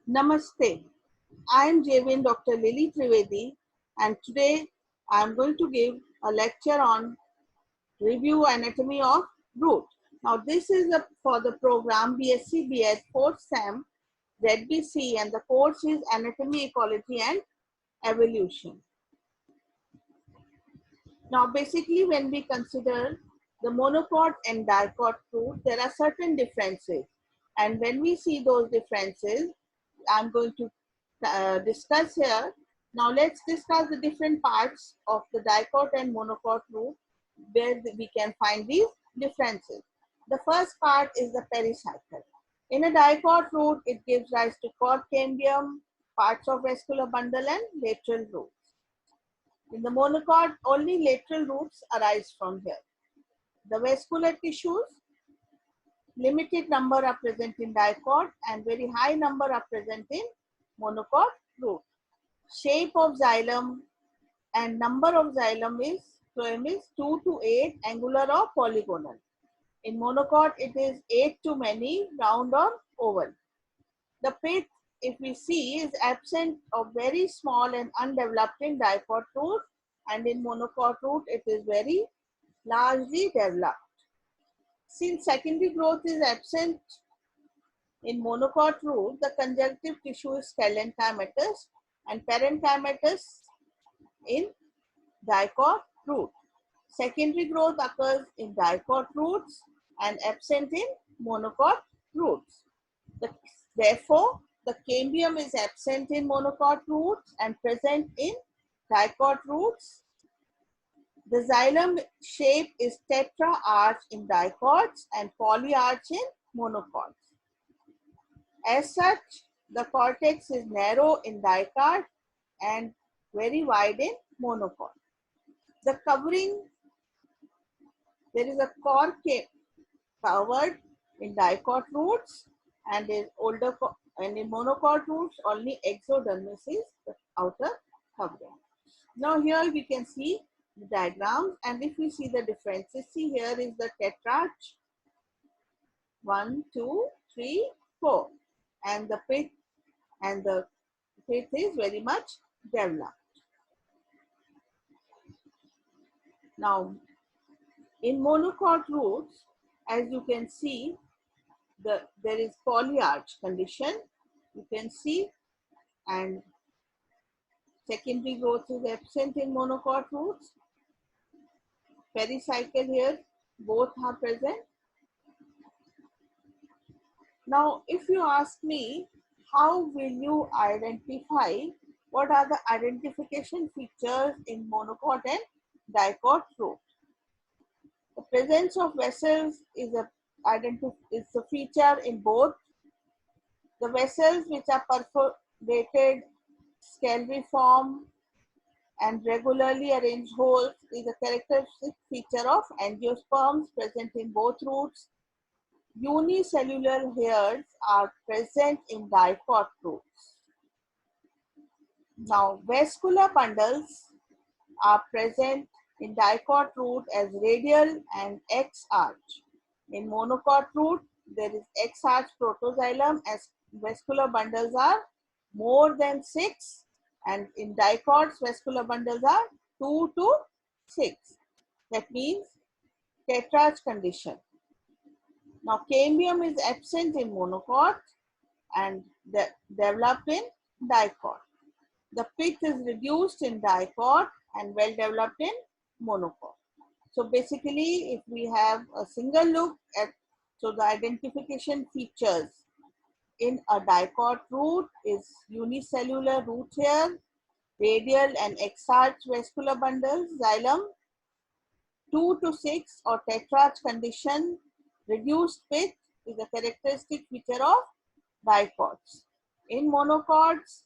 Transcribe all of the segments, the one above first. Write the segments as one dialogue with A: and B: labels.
A: Namaste. I am JVN Dr. Lily Trivedi, and today I am going to give a lecture on review anatomy of root. Now this is for the program BSc BS 4th SEM ZBC, and the course is Anatomy, Ecology and Evolution. Now basically when we consider the monocot and dicot root, there are certain differences, and when we see those differences, I'm going to discuss here. Now let's discuss the different parts of the dicot and monocot root where we can find these differences. The first part is the pericycle. In a dicot root, it gives rise to cord cambium, parts of vascular bundle and lateral roots. In the monocot, only lateral roots arise from here. The vascular tissues, limited number are present in dicot and very high number are present in monocot root. Shape of xylem and number of xylem is 2 to 8, angular or polygonal. In monocot, it is 8 to many, round or oval. The pith, if we see, is absent of very small and undeveloped in dicot root, and in monocot root, it is very largely developed. Since secondary growth is absent in monocot root, the conjunctive tissue is parenchymatous and parenchymatous in dicot root. Secondary growth occurs in dicot roots and absent in monocot roots. Therefore, the cambium is absent in monocot roots and present in dicot roots. The xylem shape is tetra-arch in dicots and polyarch in monocots. As such, the cortex is narrow in dicot and very wide in monocot. The covering, there is a core covered in dicot roots and in monocot roots only exodermis is the outer covering. Now here we can see the diagrams, and if we see the differences, see here is the tetrarch 1, 2, 3, 4, and the pith is very much developed. Now in monocot roots, as you can see, there is polyarch condition, you can see, and secondary growth is absent in monocot roots. Pericycle here, both are present. Now, if you ask me, how will you identify, what are the identification features in monocot and dicot root? The presence of vessels is a feature in both. The vessels which are perforated, scalariform, and regularly arranged holes is a characteristic feature of angiosperms present in both roots. Unicellular hairs are present in dicot roots. Now, vascular bundles are present in dicot root as radial and X-arch. In monocot root, there is X-arch protoxylem as vascular bundles are more than 6, and in dicots, vascular bundles are 2 to 6. That means tetrarch condition. Now, cambium is absent in monocot and developed in dicot. The pith is reduced in dicot and well developed in monocot. So basically, if we have a single look at, so the identification features in a dicot root is unicellular root hair, radial and X-arch vascular bundles, xylem, 2 to 6 or tetrarch condition, reduced pith is a characteristic feature of dicots. In monocots,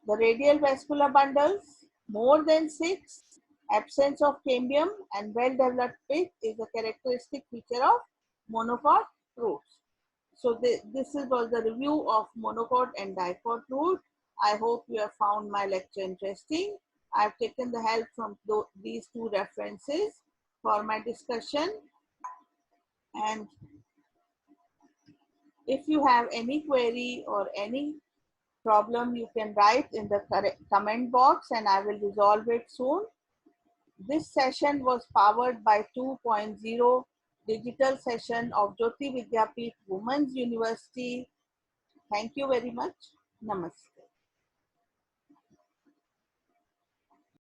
A: the radial vascular bundles, more than 6, absence of cambium and well-developed pith is a characteristic feature of monocot roots. So this was the review of monocot and dicot root. I hope you have found my lecture interesting. I have taken the help from these two references for my discussion. And if you have any query or any problem, you can write in the comment box and I will resolve it soon. This session was powered by 2.0 digital session of Jyoti Vidyapeeth Women's University. Thank you very much. Namaste.